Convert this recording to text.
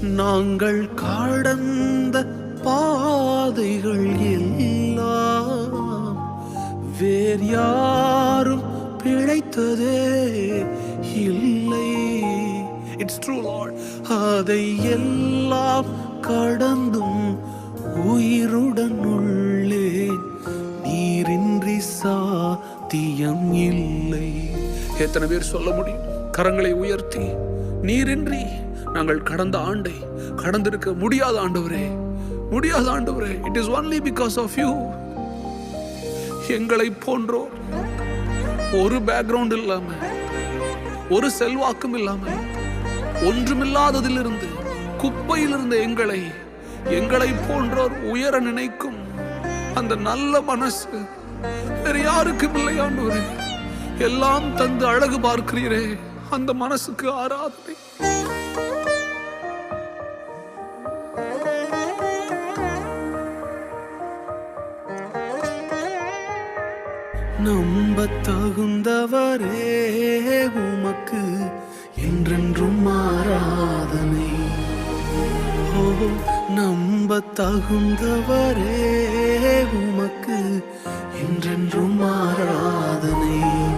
நாங்கள் கடந்த பாதைகள் எல்லாம் வேறு யாரும் பிழைத்ததே இல்லை. It's true Lord. அதை எல்லாம் கடந்தும் உயிருடன் உள்ளேன். நீரின்றி சாத்தியம் இல்லை. எத்தனை பேர் சொல்ல முடியும் கரங்களை உயர்த்தி, நீரின்றி நாங்கள் கடந்த ஆண்டை கடந்திருக்க முடியாத ஆண்டவரே, முடியாத ஆண்டவரே. It is only because of you. எங்களை போன்றோர் ஒரு பேக்ரவுண்ட் இல்லாம, ஒரு செல்வாக்கும் இல்லாம, ஒன்றுமில்லாததிலிருந்து, குப்பையிலிருந்து எங்களை போன்றோர் உயர நினைக்கும் அந்த நல்ல மனசு வேற யாருக்கும் இல்லை ஆண்டவரே. எல்லாம் தந்து அழகு பார்க்கிறீரே, அந்த மனசுக்கு ஆராதனை. நம்ப தகுந்தவரே உமக்கு என்றென்றும் ஆராதனை. ஓ, நம்ப தகுந்தவரே உமக்கு என்றென்றும் ஆராதனை.